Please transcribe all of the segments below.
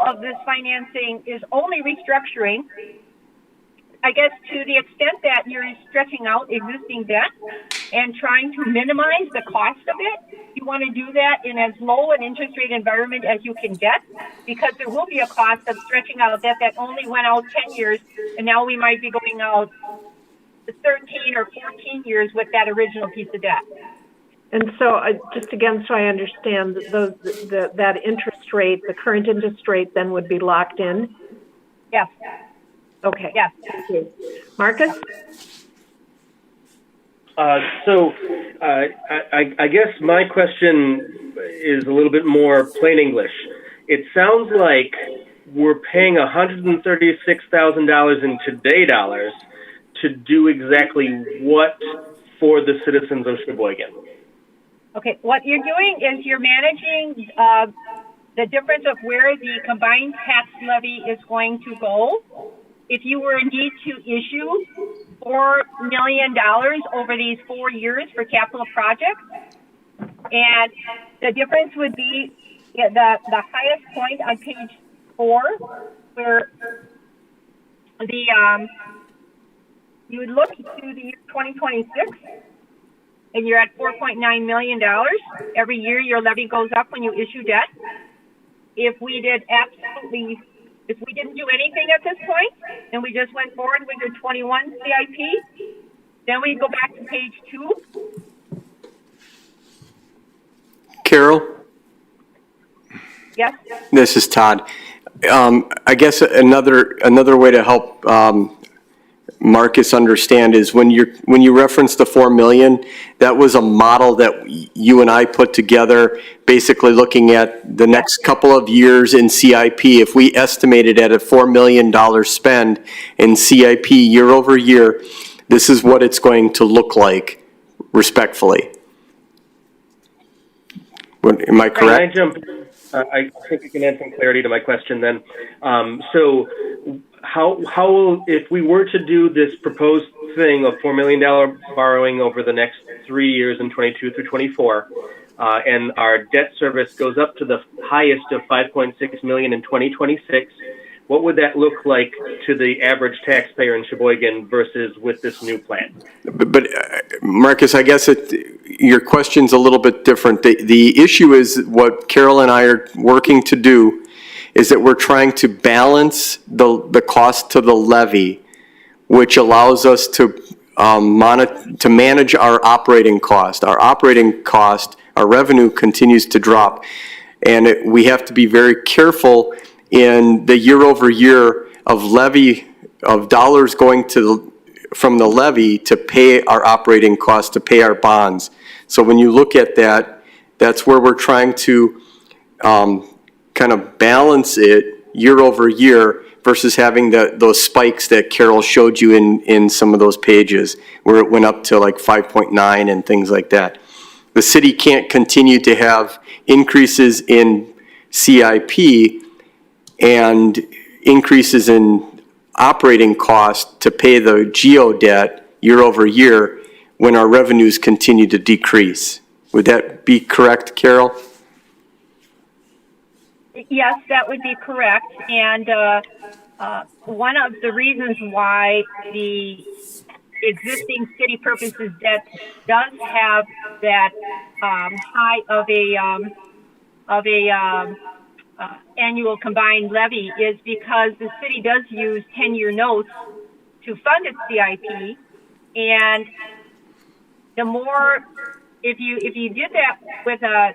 of this financing is only restructuring. I guess to the extent that you're stretching out existing debt and trying to minimize the cost of it, you want to do that in as low an interest rate environment as you can get, because there will be a cost of stretching out debt that only went out 10 years, and now we might be going out 13 or 14 years with that original piece of debt. And so, just again, so I understand, that interest rate, the current interest rate, then would be locked in? Yes. Okay. Yes. Thank you. Marcus? I guess my question is a little bit more plain English. It sounds like we're paying $136,000 in today dollars to do exactly what for the citizens of Sheboygan? Okay, what you're doing is you're managing the difference of where the combined tax levy is going to go. If you were indeed to issue $4 million over these 4 years for capital projects, and the difference would be the highest point on page 4, where you would look to the year 2026, and you're at $4.9 million. Every year your levy goes up when you issue debt. If we didn't do anything at this point, and we just went forward with your 21 CIP, then we go back to page 2. Carol? Yes? This is Todd. I guess another way to help Marcus understand is when you reference the 4 million, that was a model that you and I put together, basically looking at the next couple of years in CIP. If we estimated at a $4 million spend in CIP year over year, this is what it's going to look like, respectfully. Am I correct? Can I jump? I think I can add some clarity to my question then. So how will, if we were to do this proposed thing of $4 million borrowing over the next 3 years in 22 through 24, and our debt service goes up to the highest of $5.6 million in 2026, what would that look like to the average taxpayer in Sheboygan versus with this new plan? But Marcus, I guess your question's a little bit different. The issue is what Carol and I are working to do is that we're trying to balance the cost to the levy, which allows us to manage our operating cost. Our operating cost, our revenue continues to drop, and we have to be very careful in the year over year of dollars going from the levy to pay our operating costs, to pay our bonds. So when you look at that, that's where we're trying to kind of balance it year over year versus having those spikes that Carol showed you in some of those pages where it went up to like 5.9 and things like that. The city can't continue to have increases in CIP and increases in operating costs to pay the GEO debt year over year when our revenues continue to decrease. Would that be correct, Carol? Yes, that would be correct. And one of the reasons why the existing city purposes debt does have that high of a annual combined levy is because the city does use 10-year notes to fund its CIP, and the more, if you did that with a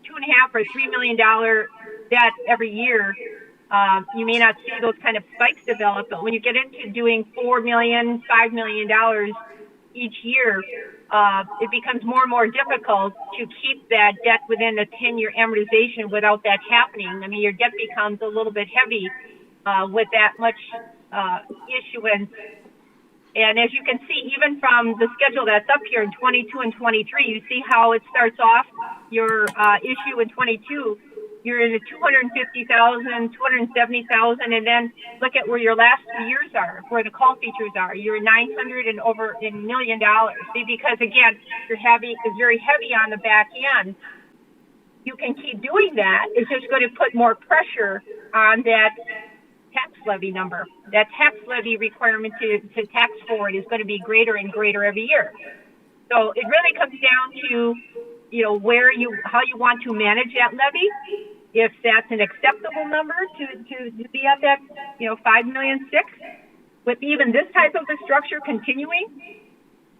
$2.5 or $3 million debt every year, you may not see those kind of spikes develop. But when you get into doing $4 million, $5 million each year, it becomes more and more difficult to keep that debt within a 10-year amortization without that happening. I mean, your debt becomes a little bit heavy with that much issuance. And as you can see, even from the schedule that's up here in 22 and 23, you see how it starts off your issue in 22. You're in the 250,000, 270,000, and then look at where your last 2 years are, where the call features are. You're 900 and over $1 million. See, because again, it's very heavy on the back end. You can keep doing that. It's just going to put more pressure on that tax levy number. That tax levy requirement to tax forward is going to be greater and greater every year. So it really comes down to, how you want to manage that levy. If that's an acceptable number to be at that, 5,000,006, with even this type of a structure continuing,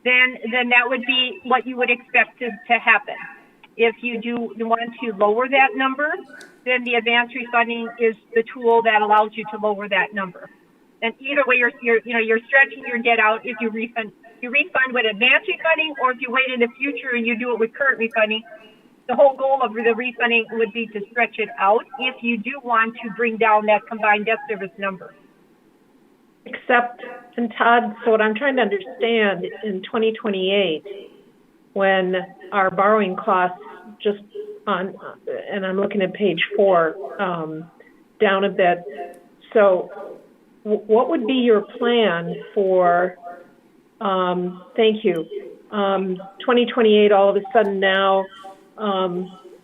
then that would be what you would expect to happen. If you do want to lower that number, then the advance refunding is the tool that allows you to lower that number. And either way, you're stretching your debt out if you refund with advance refunding, or if you wait in the future and you do it with current refunding. The whole goal of the refunding would be to stretch it out if you do want to bring down that combined debt service number. Except, and Todd, so what I'm trying to understand, in 2028, when our borrowing costs and I'm looking at page 4, down a bit, so what would be your plan for, thank you, 2028, all of a sudden now,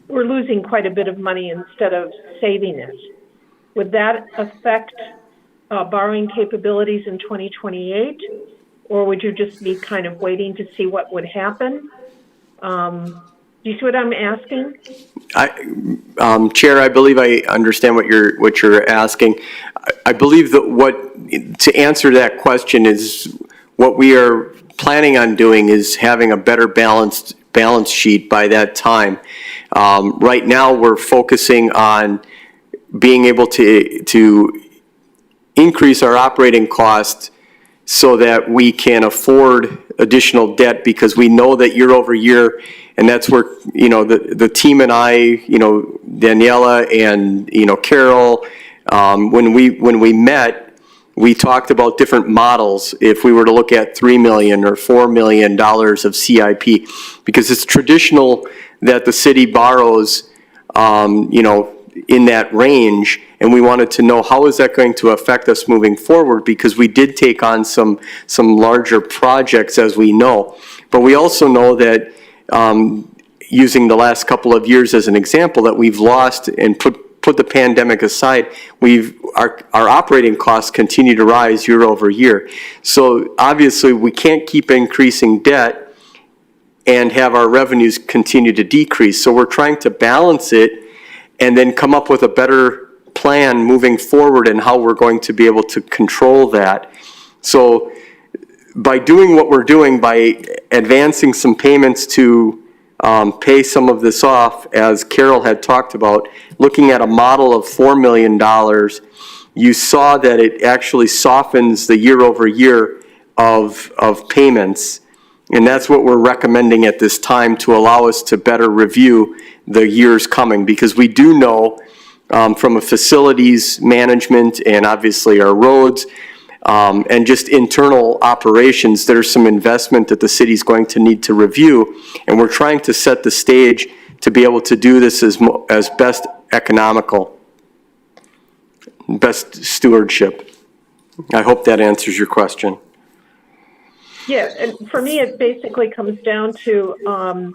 we're losing quite a bit of money instead of saving it. Would that affect borrowing capabilities in 2028, or would you just be kind of waiting to see what would happen? Do you see what I'm asking? Chair, I believe I understand what you're asking. I believe that to answer that question is what we are planning on doing is having a better balance sheet by that time. Right now, we're focusing on being able to increase our operating costs so that we can afford additional debt, because we know that year over year, and that's where, the team and I, Daniela and, Carol, when we met, we talked about different models if we were to look at $3 million or $4 million of CIP, because it's traditional that the city borrows, in that range, and we wanted to know how is that going to affect us moving forward, because we did take on some larger projects, as we know. But we also know that, using the last couple of years as an example, that we've lost, and put the pandemic aside, our operating costs continue to rise year over year. So obviously we can't keep increasing debt and have our revenues continue to decrease. So we're trying to balance it and then come up with a better plan moving forward and how we're going to be able to control that. So by doing what we're doing, by advancing some payments to pay some of this off, as Carol had talked about, looking at a model of $4 million, you saw that it actually softens the year over year of payments. And that's what we're recommending at this time to allow us to better review the years coming, because we do know from a facilities management and obviously our roads and just internal operations, there's some investment that the city's going to need to review, and we're trying to set the stage to be able to do this as best economical, best stewardship. I hope that answers your question. Yeah, and for me, it basically comes down to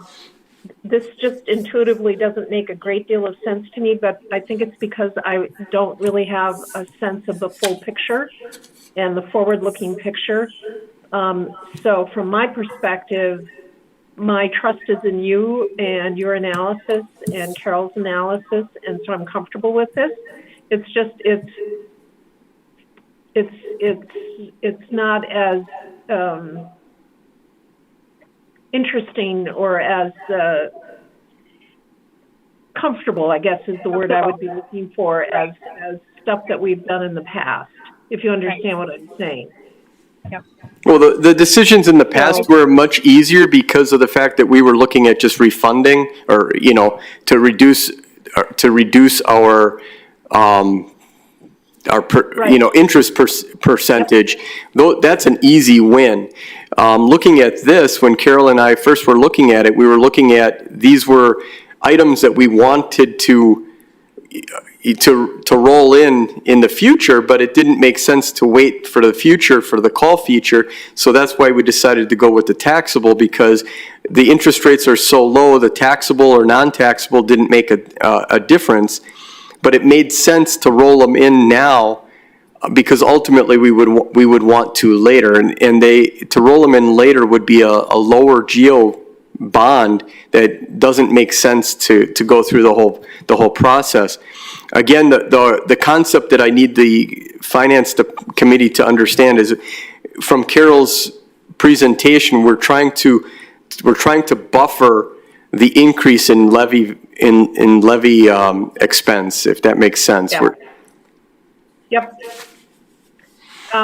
this just intuitively doesn't make a great deal of sense to me, but I think it's because I don't really have a sense of the full picture and the forward-looking picture. So from my perspective, my trust is in you and your analysis and Carol's analysis, and so I'm comfortable with this. It's just it's not as interesting or as comfortable, I guess is the word I would be looking for, as stuff that we've done in the past, if you understand what I'm saying. Yep. Well, the decisions in the past were much easier because of the fact that we were looking at just refunding, or to reduce our interest percentage. Though that's an easy win. Looking at this, when Carol and I first were looking at it, we were looking at these were items that we wanted to roll in the future, but it didn't make sense to wait for the future for the call feature. So that's why we decided to go with the taxable, because the interest rates are so low, the taxable or non-taxable didn't make a difference. but it made sense to roll them in now because ultimately we would want to later, and to roll them in later would be a lower geo bond that doesn't make sense to go through the whole process. Again, the concept that I need the finance committee to understand is from Carol's presentation, we're trying to buffer the increase in levy expense, if that makes sense. Yeah. Yep.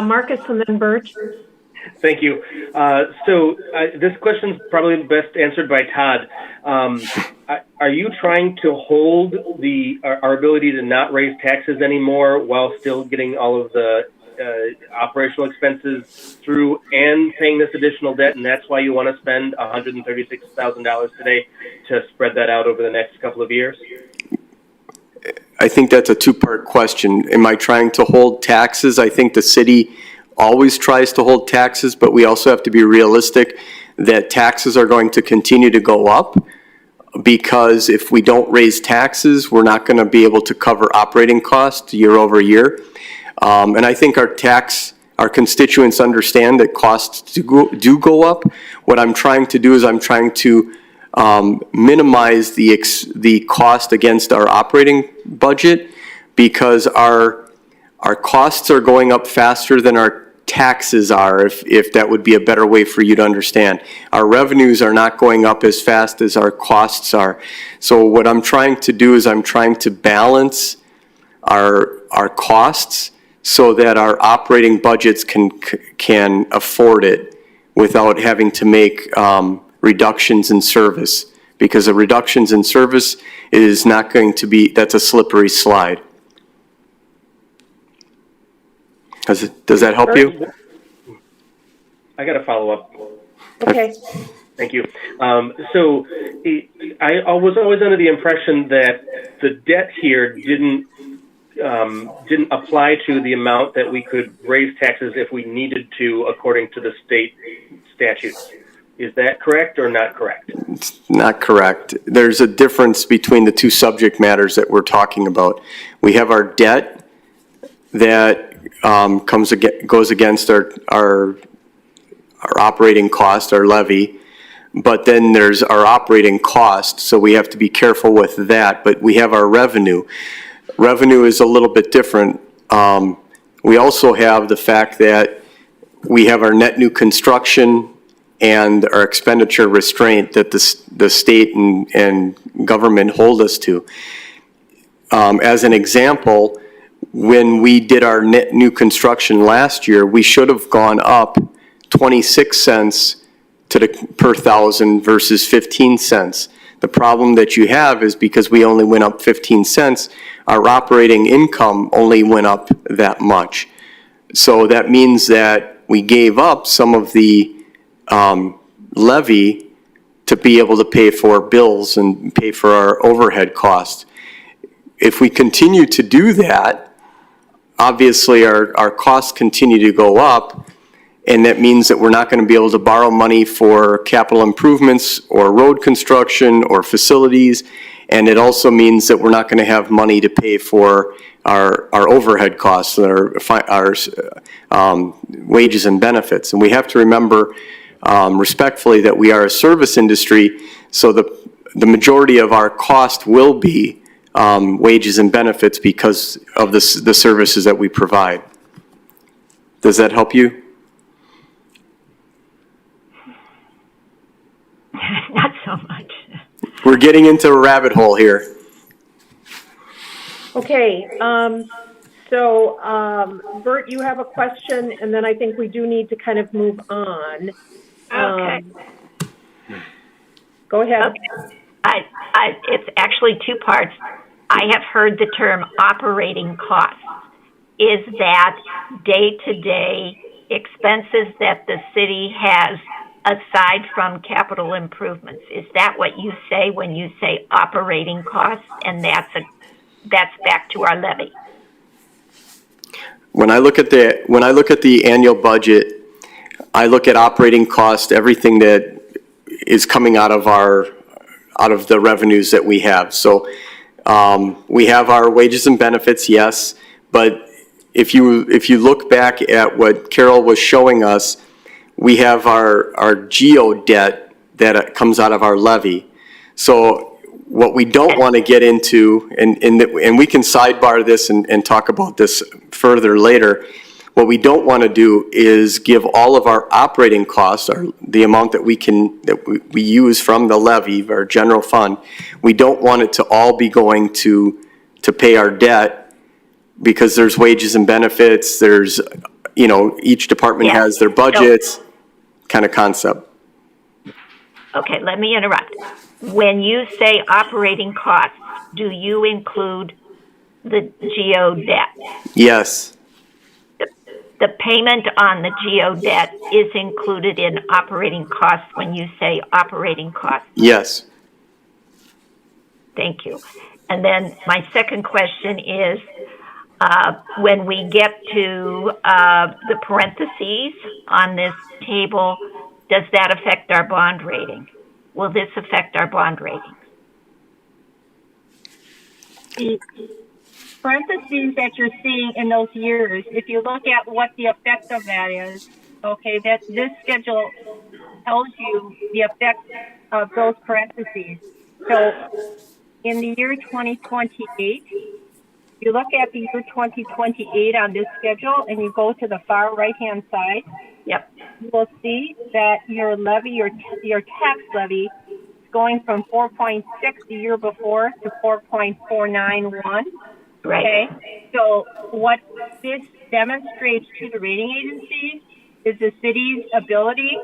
Marcus and then Bert. Thank you. This question's probably best answered by Todd. Are you trying to hold our ability to not raise taxes anymore while still getting all of the operational expenses through and paying this additional debt, and that's why you want to spend $136,000 today to spread that out over the next couple of years? I think that's a two-part question. Am I trying to hold taxes? I think the city always tries to hold taxes, but we also have to be realistic that taxes are going to continue to go up, because if we don't raise taxes, we're not going to be able to cover operating costs year over year. And I think our constituents understand that costs do go up. What I'm trying to do is I'm trying to minimize the cost against our operating budget, because our costs are going up faster than our taxes are, if that would be a better way for you to understand. Our revenues are not going up as fast as our costs are. So what I'm trying to do is I'm trying to balance our costs so that our operating budgets can afford it without having to make reductions in service, because the reductions in service is not going to be, that's a slippery slide. Does that help you? I got to follow up. Okay. Thank you. So I was always under the impression that the debt here didn't apply to the amount that we could raise taxes if we needed to, according to the state statutes. Is that correct or not correct? It's not correct. There's a difference between the two subject matters that we're talking about. We have our debt that goes against our operating cost, our levy, but then there's our operating cost, so we have to be careful with that. But we have our revenue. Revenue is a little bit different. We also have the fact that we have our net new construction and our expenditure restraint that the state and government hold us to. As an example, when we did our net new construction last year, we should have gone up 26 cents per thousand versus 15 cents. The problem that you have is because we only went up 15 cents, our operating income only went up that much. So that means that we gave up some of the levy to be able to pay for bills and pay for our overhead costs. If we continue to do that, obviously our costs continue to go up, and that means that we're not going to be able to borrow money for capital improvements or road construction or facilities, and it also means that we're not going to have money to pay for our overhead costs, our wages and benefits. And we have to remember respectfully that we are a service industry, so the majority of our cost will be wages and benefits because of the services that we provide. Does that help you? Not so much. We're getting into a rabbit hole here. Okay. Bert, you have a question, and then I think we do need to kind of move on. Okay. Go ahead. Okay. It's actually two parts. I have heard the term operating costs. Is that day-to-day expenses that the city has aside from capital improvements? Is that what you say when you say operating costs, and that's back to our levy? When I look at the annual budget, I look at operating cost, everything that is coming out of the revenues that we have. So We have our wages and benefits, yes, but if you look back at what Carol was showing us, we have our geo debt that comes out of our levy. So what we don't want to get into, and we can sidebar this and talk about this further later, what we don't want to do is give all of our operating costs, or the amount that we use from the levy, our general fund, we don't want it to all be going to pay our debt, because there's wages and benefits, there's, each department has their budgets, kind of concept. Okay, let me interrupt. When you say operating costs, do you include the GO debt? Yes. The payment on the GO debt is included in operating costs when you say operating costs? Yes. Thank you. And then my second question is, when we get to the parentheses on this table, does that affect our bond rating? Will this affect our bond rating? The parentheses that you're seeing in those years, if you look at what the effect of that is, okay, that this schedule tells you the effect of those parentheses. So in the year 2028, you look at the year 2028 on this schedule and you go to the far right-hand side, yep, you will see that your levy, your tax levy, is going from 4.6 the year before to 4.491. Right. Okay, so what this demonstrates to the rating agencies is the city's ability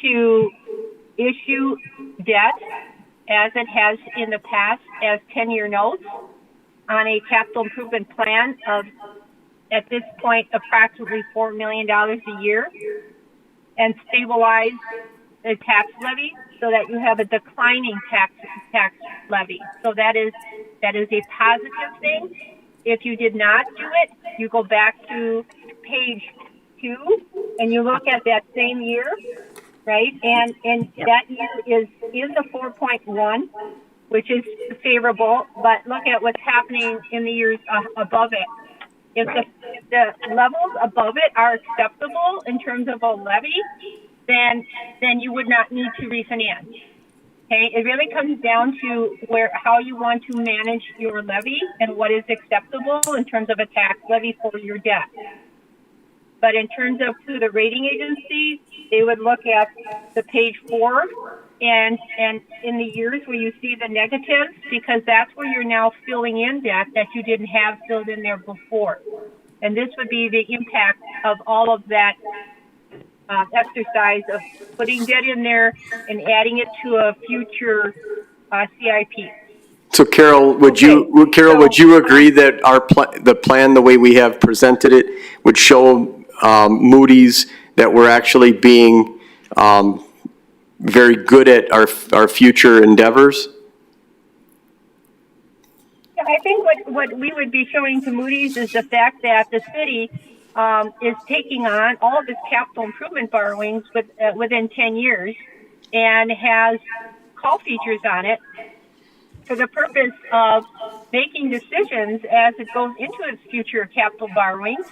to issue debt, as it has in the past, as 10-year notes on a capital improvement plan of, at this point, approximately $4 million a year, and stabilize the tax levy so that you have a declining tax levy. So that is a positive thing. If you did not do it, you go back to page 2 and you look at that same year, right? And that year is a 4.1, which is favorable, but look at what's happening in the years above it. If the levels above it are acceptable in terms of a levy, then you would not need to refinance. Okay, it really comes down to how you want to manage your levy and what is acceptable in terms of a tax levy for your debt. But in terms of to the rating agency, they would look at the page 4 and in the years where you see the negatives, because that's where you're now filling in debt that you didn't have filled in there before. And this would be the impact of all of that exercise of putting debt in there and adding it to a future CIP. So Carol, would you agree that the plan, the way we have presented it, would show Moody's that we're actually being very good at our future endeavors? I think what we would be showing to Moody's is the fact that the city is taking on all of its capital improvement borrowings within 10 years and has call features on it for the purpose of making decisions as it goes into its future capital borrowings.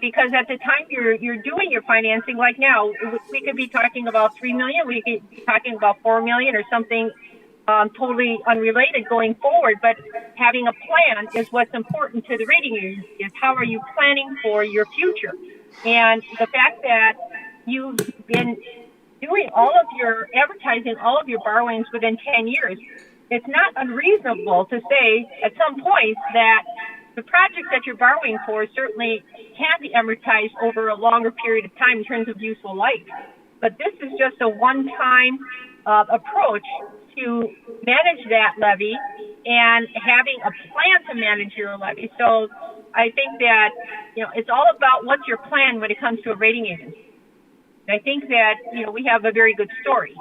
Because at the time you're doing your financing, like now, we could be talking about $3 million, we could be talking about $4 million or something totally unrelated going forward. But having a plan is what's important to the rating agency, is how are you planning for your future? And the fact that you've been doing advertising all of your borrowings within 10 years, it's not unreasonable to say at some point that the projects that you're borrowing for certainly can be amortized over a longer period of time in terms of useful life. But this is just a one-time approach to manage that levy and having a plan to manage your levy. So I think that, it's all about what's your plan when it comes to a rating agency. And I think that, we have a very good story.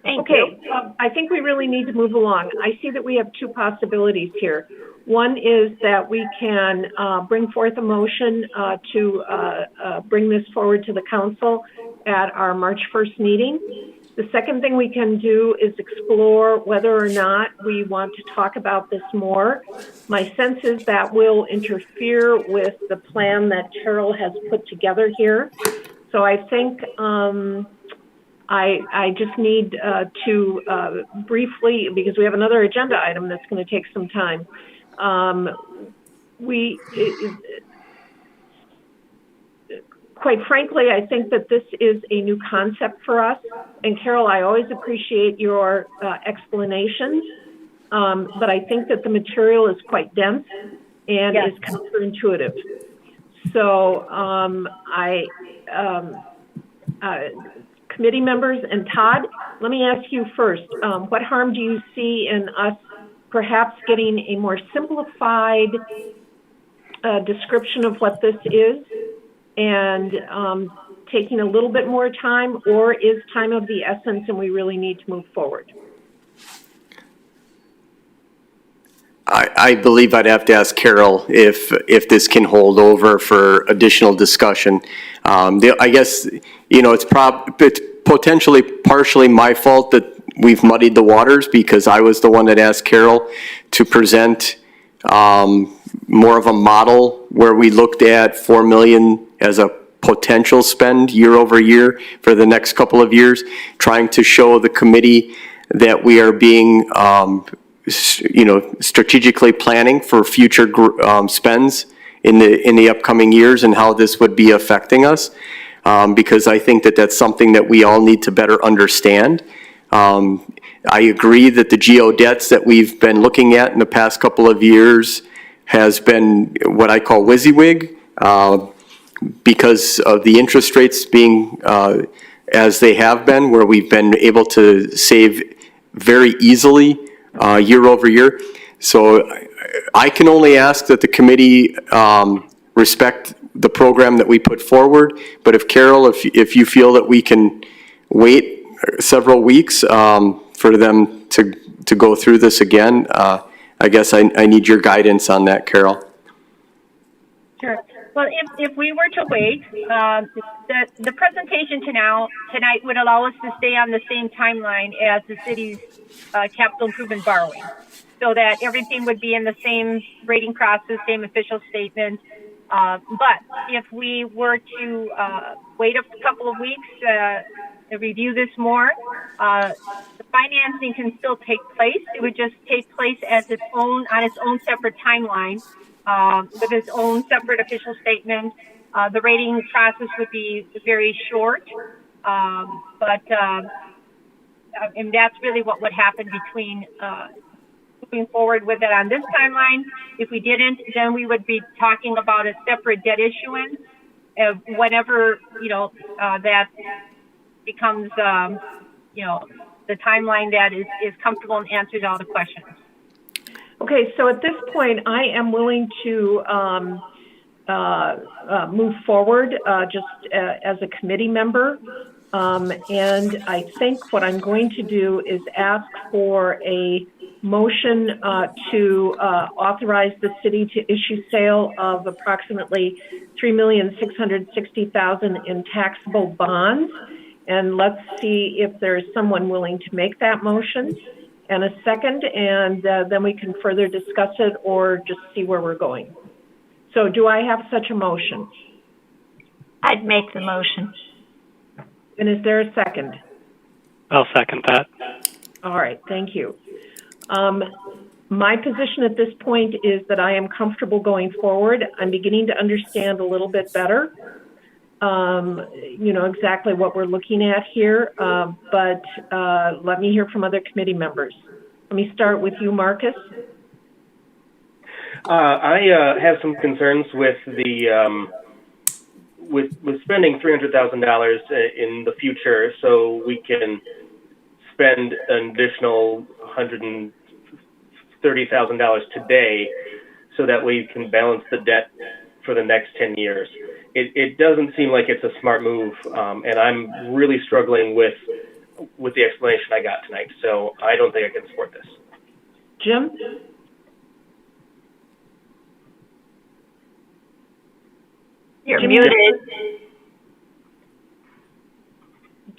Thank you. I think we really need to move along. I see that we have two possibilities here. One is that we can bring forth a motion to bring this forward to the council at our March 1st meeting. The second thing we can do is explore whether or not we want to talk about this more. My sense is that will interfere with the plan that Carol has put together here. So I think I just need to briefly, because we have another agenda item that's going to take some time. Quite frankly, I think that this is a new concept for us. And Carol, I always appreciate your explanations, but I think that the material is quite dense and is counterintuitive. So committee members, and Todd, let me ask you first, what harm do you see in us perhaps getting a more simplified description of what this is and taking a little bit more time, or is time of the essence and we really need to move forward? I believe I'd have to ask Carol if this can hold over for additional discussion. I guess, it's potentially partially my fault that we've muddied the waters, because I was the one that asked Carol to present more of a model where we looked at 4 million as a potential spend year over year for the next couple of years, trying to show the committee that we are being strategically planning for future spends in the upcoming years and how this would be affecting us, because I think that that's something that we all need to better understand. I agree that the geo debts that we've been looking at in the past couple of years has been what I call WYSIWYG, because of the interest rates being as they have been, where we've been able to save very easily year over year. So I can only ask that the committee respect the program that we put forward. But if Carol, if you feel that we can wait several weeks for them to go through this again, I guess I need your guidance on that, Carol. Sure. Well, if we were to wait, the presentation tonight would allow us to stay on the same timeline as the city's capital improvement borrowing, so that everything would be in the same rating process, same official statement. But if we were to wait a couple of weeks to review this more, the financing can still take place. It would just take place as on its own separate timeline, with its own separate official statement. The rating process would be very short, but and that's really what would happen between moving forward with it on this timeline. If we didn't, then we would be talking about a separate debt issuance whenever that becomes the timeline that is comfortable and answers all the questions. Okay, so at this point, I am willing to move forward just as a committee member. And I think what I'm going to do is ask for a motion to authorize the city to issue sale of approximately $3,660,000 in taxable bonds. And let's see if there's someone willing to make that motion and a second, and then we can further discuss it or just see where we're going. So do I have such a motion? I'd make the motion. And is there a second? I'll second that. All right, thank you. My position at this point is that I am comfortable going forward. I'm beginning to understand a little bit better, exactly what we're looking at here, but let me hear from other committee members. Let me start with you, Marcus. I have some concerns with the with spending $300,000 in the future, so we can spend an additional $130,000 today, so that we can balance the debt for the next 10 years. It doesn't seem like it's a smart move, and I'm really struggling with the explanation I got tonight. So I don't think I can support this. Jim? You're muted.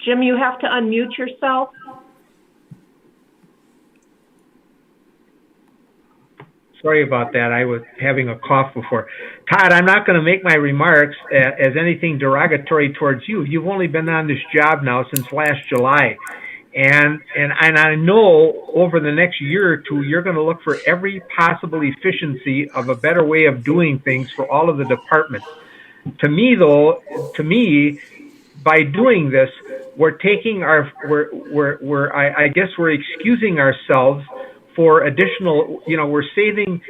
Jim, you have to unmute yourself. Sorry about that. I was having a cough before. Todd, I'm not going to make my remarks as anything derogatory towards you. You've only been on this job now since last July. And I know over the next year or two, you're going to look for every possible efficiency of a better way of doing things for all of the departments. To me, by doing this, we're taking I guess we're excusing ourselves for additional, we're saving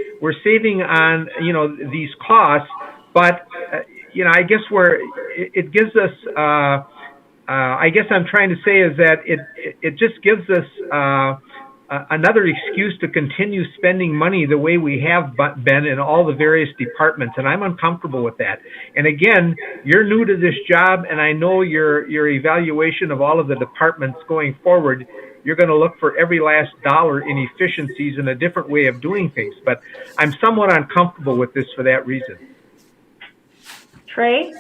on, these costs, but, I guess it gives us, I guess I'm trying to say is that it just gives us, another excuse to continue spending money the way we have been in all the various departments, and I'm uncomfortable with that. And again, you're new to this job, and I know your evaluation of all of the departments going forward, you're going to look for every last dollar in efficiencies and a different way of doing things. But I'm somewhat uncomfortable with this for that reason. Trey,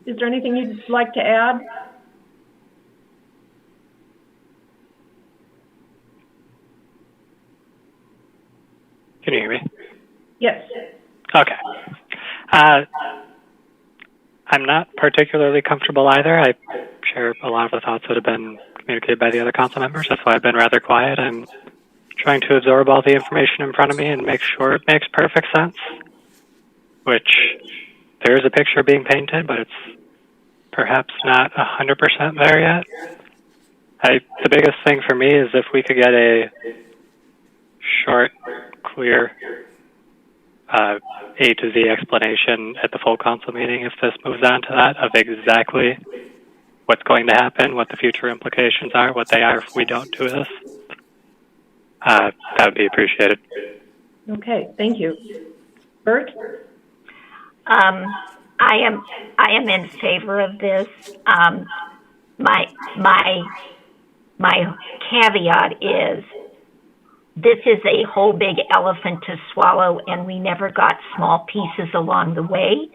is there anything you'd like to add? Can you hear me? Yes. Okay. I'm not particularly comfortable either. I share a lot of the thoughts that have been communicated by the other council members. That's why I've been rather quiet. I'm trying to absorb all the information in front of me and make sure it makes perfect sense, which there is a picture being painted, but it's perhaps not 100% there yet. The biggest thing for me is if we could get a short, clear A to Z explanation at the full council meeting, if this moves on to that, of exactly what's going to happen, what the future implications are, what they are if we don't do this, that would be appreciated. Okay, thank you. Bert? I am in favor of this. My caveat is this is a whole big elephant to swallow, and we never got small pieces along the way,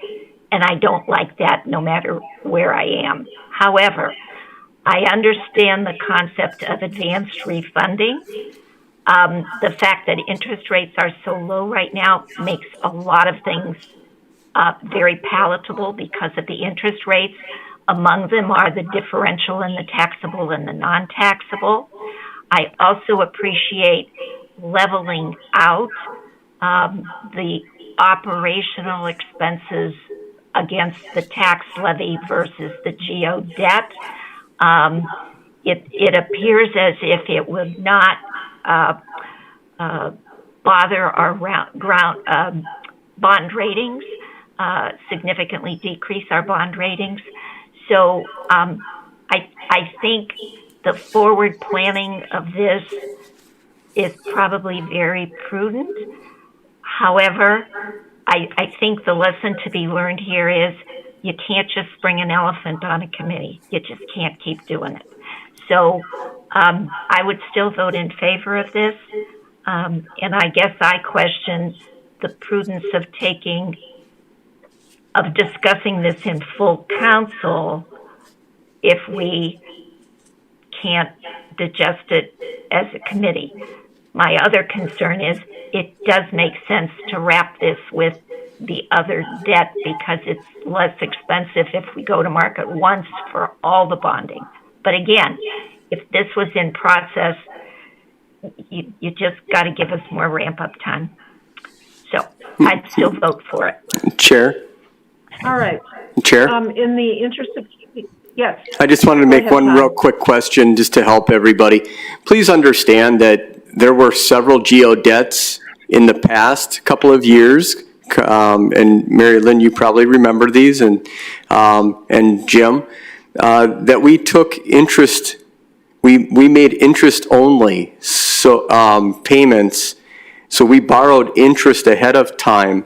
and I don't like that no matter where I am. However, I understand the concept of advanced refunding. The fact that interest rates are so low right now makes a lot of things very palatable because of the interest rates. Among them are the differential in the taxable and the non-taxable. I also appreciate leveling out the operational expenses against the tax levy versus the GO debt. It appears as if it would not bother our bond ratings, significantly decrease our bond ratings. So I think the forward planning of this is probably very prudent. However, I think the lesson to be learned here is you can't just bring an elephant on a committee. You just can't keep doing it. So I would still vote in favor of this. And I guess I question the prudence of discussing this in full council if we can't digest it as a committee. My other concern is it does make sense to wrap this with the other debt because it's less expensive if we go to market once for all the bonding. But again, if this was in process, you just got to give us more ramp-up time. So I'd still vote for it. Chair? All right. Chair? In the interest of, yes. I just wanted to make one real quick question just to help everybody. Please understand that there were several GO debts in the past couple of years, and Mary Lynn, you probably remember these, and Jim, that we took interest, we made interest only payments, so we borrowed interest ahead of time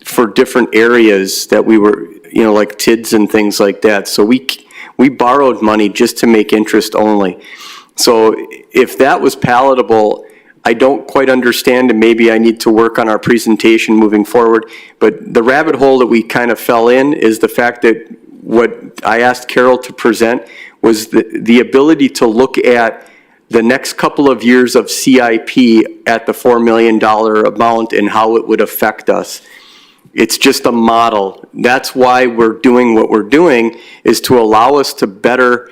for different areas that we were, like TIDs and things like that. So we borrowed money just to make interest only. So if that was palatable, I don't quite understand, and maybe I need to work on our presentation moving forward. But the rabbit hole that we kind of fell in is the fact that what I asked Carol to present was the ability to look at the next couple of years of CIP at the $4 million amount and how it would affect us. It's just a model. That's why we're doing what we're doing, is to allow us to better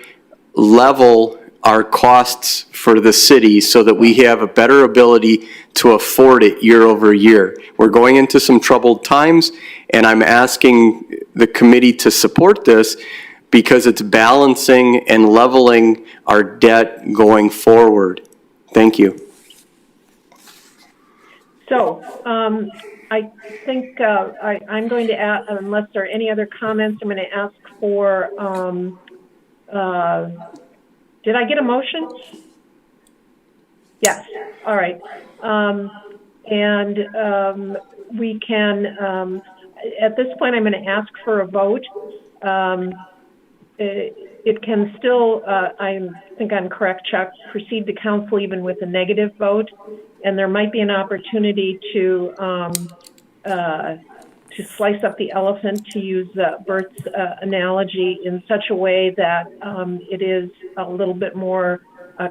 level our costs for the city so that we have a better ability to afford it year over year. We're going into some troubled times, and I'm asking the committee to support this because it's balancing and leveling our debt going forward. Thank you. So, I think I'm going to ask, unless there are any other comments, I'm going to ask for, did I get a motion? Yes, all right. We can, at this point, I'm going to ask for a vote. It can still, I think I'm correct, Chuck, proceed to council even with a negative vote, and there might be an opportunity to slice up the elephant, to use Bert's analogy, in such a way that it is a little bit more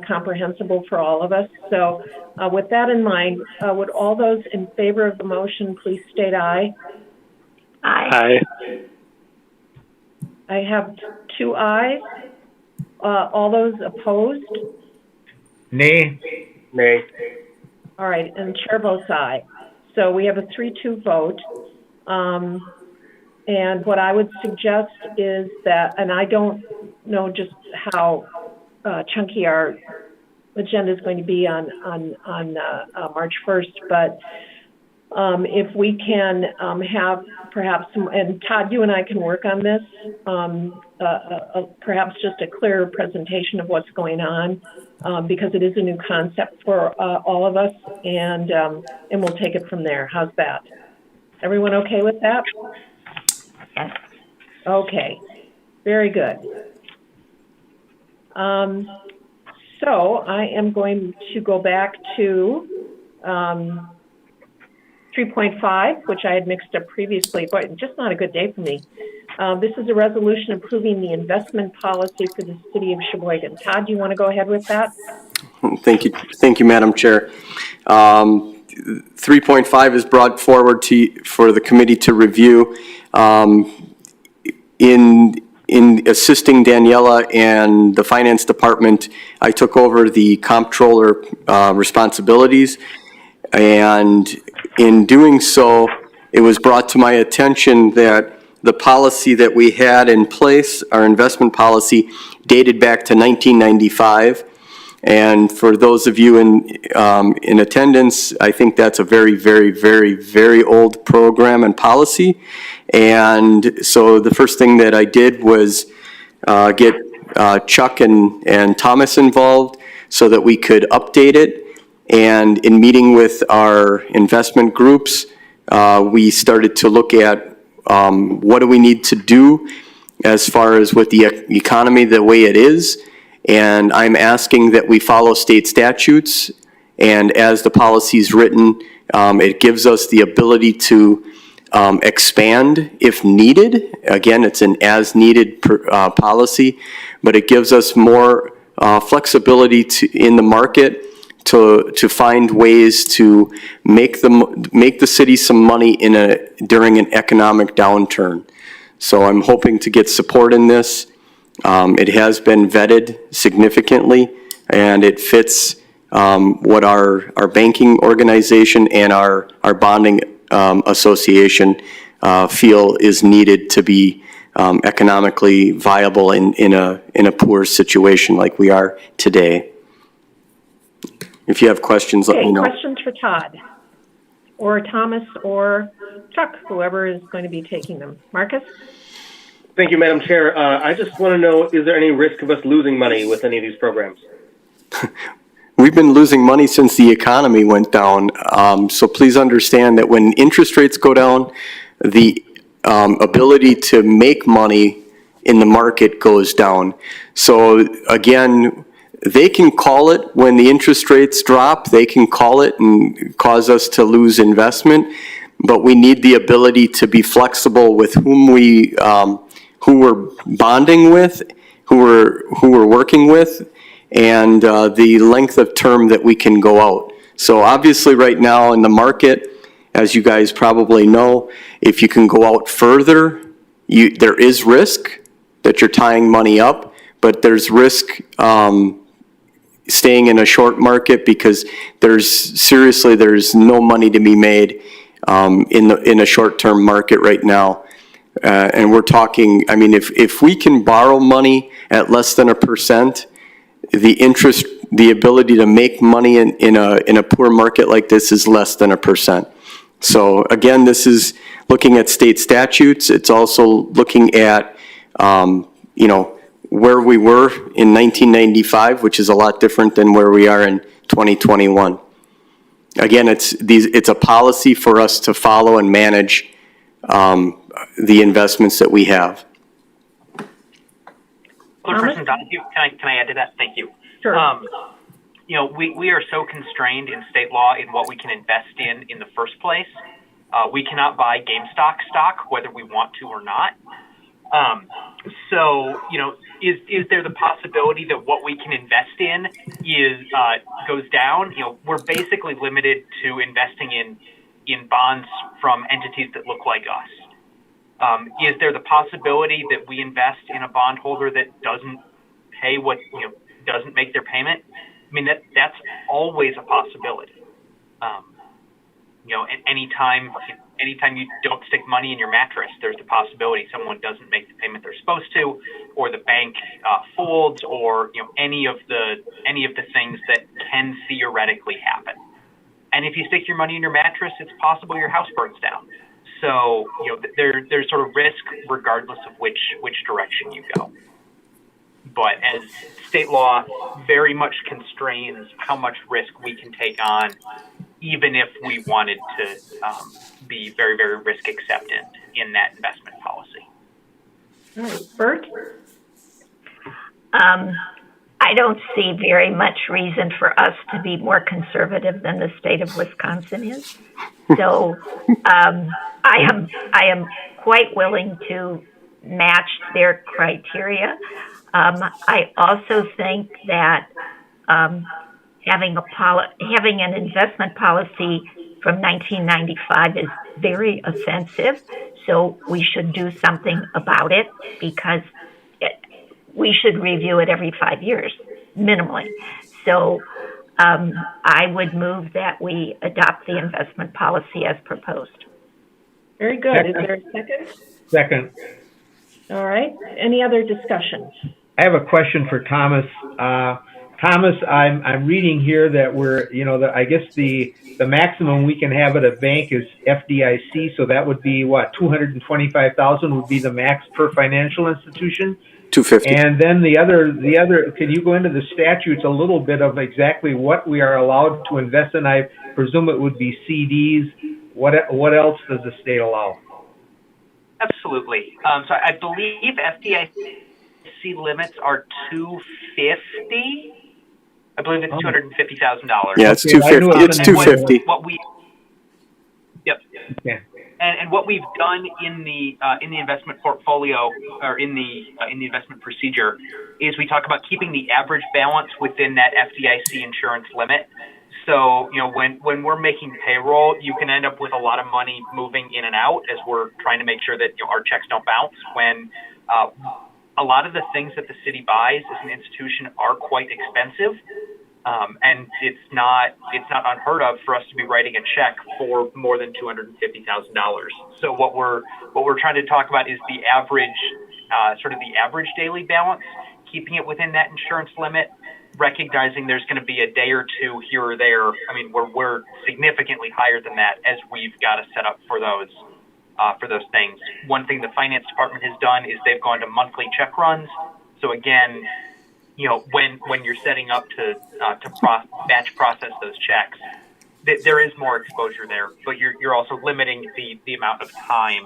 comprehensible for all of us. So with that in mind, would all those in favor of the motion please state aye? Aye. I have 2 ayes. All those opposed? Nay. Nay. All right, and chair votes aye. So we have a 3-2 vote. And what I would suggest is that, and I don't know just how chunky our agenda is going to be on March 1st, but if we can have perhaps some, and Todd, you and I can work on this, perhaps just a clearer presentation of what's going on, because it is a new concept for all of us, and we'll take it from there. How's that? Everyone okay with that? Yes. Okay, very good. So I am going to go back to 3.5, which I had mixed up previously, but just not a good day for me. This is a resolution approving the investment policy for the city of Sheboygan. Todd, do you want to go ahead with that? Thank you, Madam Chair. 3.5 is brought forward for the committee to review. In assisting Daniela and the finance department, I took over the comptroller responsibilities, and in doing so, it was brought to my attention that the policy that we had in place, our investment policy, dated back to 1995. And for those of you in attendance, I think that's a very, very, very, very old program and policy. And so the first thing that I did was get Chuck and Thomas involved so that we could update it. And in meeting with our investment groups, we started to look at what do we need to do as far as with the economy the way it is. And I'm asking that we follow state statutes, and as the policy is written, it gives us the ability to expand if needed. Again, it's an as-needed policy, but it gives us more flexibility in the market to find ways to make the city some money during an economic downturn. So I'm hoping to get support in this. It has been vetted significantly, and it fits what our banking organization and our bonding association feel is needed to be economically viable in a poor situation like we are today. If you have questions, let me know. Questions for Todd, or Thomas, or Chuck, whoever is going to be taking them. Marcus? Thank you, Madam Chair. I just want to know, is there any risk of us losing money with any of these programs? We've been losing money since the economy went down. So please understand that when interest rates go down, the ability to make money in the market goes down. So again, they can call it when the interest rates drop. They can call it and cause us to lose investment. But we need the ability to be flexible with whom who we're bonding with, who we're working with, and the length of term that we can go out. So obviously right now in the market, as you guys probably know, if you can go out further, there is risk that you're tying money up, but there's risk staying in a short market because there's no money to be made in a short-term market right now. And we're talking, I mean, if we can borrow money at less than 1%, the ability to make money in a poor market like this is less than 1%. So again, this is looking at state statutes. It's also looking at, where we were in 1995, which is a lot different than where we are in 2021. Again, it's a policy for us to follow and manage the investments that we have. Person Donahue, can I add to that? Thank you. Sure. We are so constrained in state law in what we can invest in the first place. We cannot buy GameStop stock whether we want to or not. Is there the possibility that what we can invest in goes down? We're basically limited to investing in bonds from entities that look like us. Is there the possibility that we invest in a bondholder that doesn't pay doesn't make their payment? I mean, that's always a possibility. Anytime you don't stick money in your mattress, there's the possibility someone doesn't make the payment they're supposed to, or the bank folds, or any of the things that can theoretically happen. And if you stick your money in your mattress, it's possible your house burns down. So there's sort of risk regardless of which direction you go. But as state law very much constrains how much risk we can take on, even if we wanted to be very, very risk acceptant in that investment policy. All right, Bert? I don't see very much reason for us to be more conservative than the state of Wisconsin is. So I am quite willing to match their criteria. I also think that having an investment policy from 1995 is very offensive. So we should do something about it because we should review it every 5 years, minimally. So I would move that we adopt the investment policy as proposed. Very good. Is there a second? Second. All right. Any other discussion? I have a question for Thomas. Thomas, I'm reading here that I guess the maximum we can have at a bank is FDIC, so that would be what, $225,000 would be the max per financial institution. $250,000. And then the other, can you go into the statutes a little bit of exactly what we are allowed to invest in? I presume it would be CDs. What else does the state allow? Absolutely. So I believe FDIC limits are $250,000. I believe it's $250,000. Yeah, it's $250,000. It's $250,000. Yep. Okay. And what we've done in the investment portfolio or in the investment procedure is we talk about keeping the average balance within that FDIC insurance limit. So when we're making payroll, you can end up with a lot of money moving in and out as we're trying to make sure that our checks don't bounce. When a lot of the things that the city buys as an institution are quite expensive. And it's not unheard of for us to be writing a check for more than $250,000. So what we're trying to talk about is the average, sort of the average daily balance, keeping it within that insurance limit, recognizing there's going to be a day or two here or there. I mean, we're significantly higher than that as we've got to set up for those things. One thing the finance department has done is they've gone to monthly check runs. So again, when you're setting up to batch process those checks, there is more exposure there, but you're also limiting the amount of time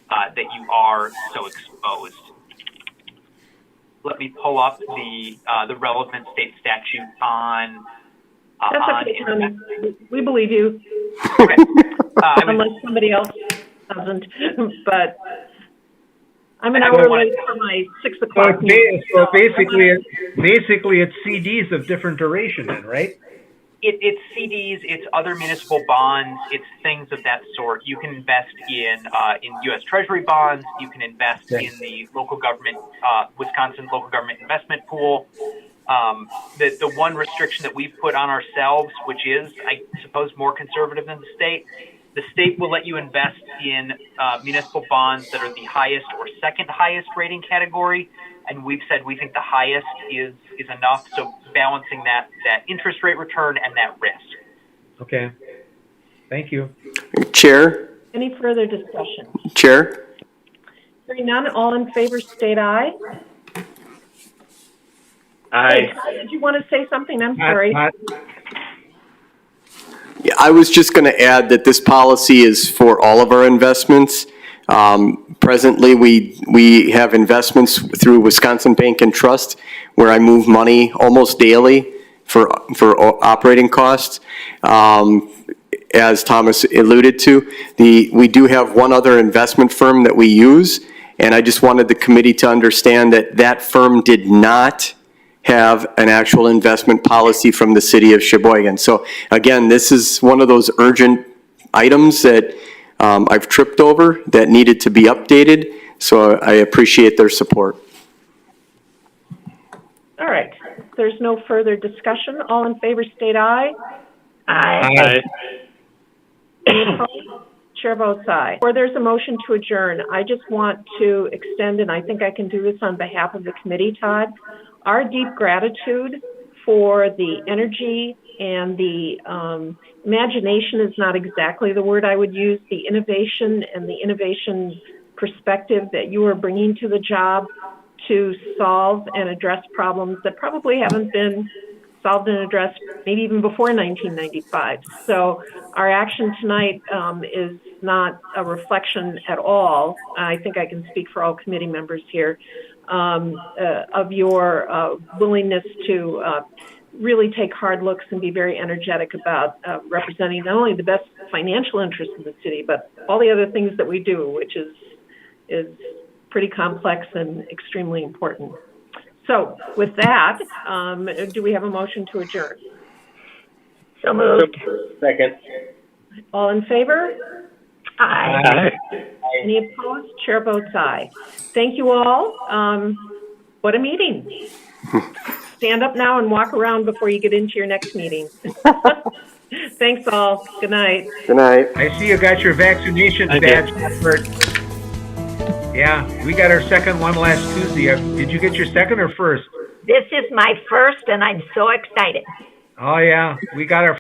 that you are so exposed. Let me pull up the relevant state statute on. That's okay, Tommy. We believe you. Okay. Unless somebody else doesn't, but. I'm an hour late for my 6 o'clock meeting. So basically it's CDs of different duration then, right? It's CDs, it's other municipal bonds, it's things of that sort. You can invest in U.S. Treasury bonds. You can invest in the local government, Wisconsin local government investment pool. The one restriction that we've put on ourselves, which is, I suppose, more conservative than the state will let you invest in municipal bonds that are the highest or second highest rating category. And we've said we think the highest is enough. So balancing that interest rate return and that risk. Okay. Thank you. Chair? Any further discussion? Chair? Hearing none, all in favor state aye. Aye. Hey, did you want to say something? I'm sorry. Yeah, I was just going to add that this policy is for all of our investments. Presently, we have investments through Wisconsin Bank and Trust where I move money almost daily for operating costs. As Thomas alluded to, we do have one other investment firm that we use, and I just wanted the committee to understand that that firm did not have an actual investment policy from the city of Sheboygan. So again, this is one of those urgent items that I've tripped over that needed to be updated. So I appreciate their support. All right. If there's no further discussion, all in favor state aye. Aye. Any opposed? Chair votes aye. Or there's a motion to adjourn. I just want to extend, and I think I can do this on behalf of the committee, Todd, our deep gratitude for the energy and the imagination is not exactly the word I would use, the innovation and the innovation perspective that you are bringing to the job to solve and address problems that probably haven't been solved and addressed maybe even before 1995. So our action tonight is not a reflection at all, I think I can speak for all committee members here, of your willingness to really take hard looks and be very energetic about representing not only the best financial interests of the city, but all the other things that we do, which is pretty complex and extremely important. So with that, do we have a motion to adjourn? So moved. Second. All in favor? Aye. Any opposed? Chair votes aye. Thank you all. What a meeting. Stand up now and walk around before you get into your next meeting. Thanks all. Good night. Good night. I see you got your vaccination badge. Yeah, we got our second one last Tuesday. Did you get your second or first? This is my first, and I'm so excited. Oh, yeah. We got our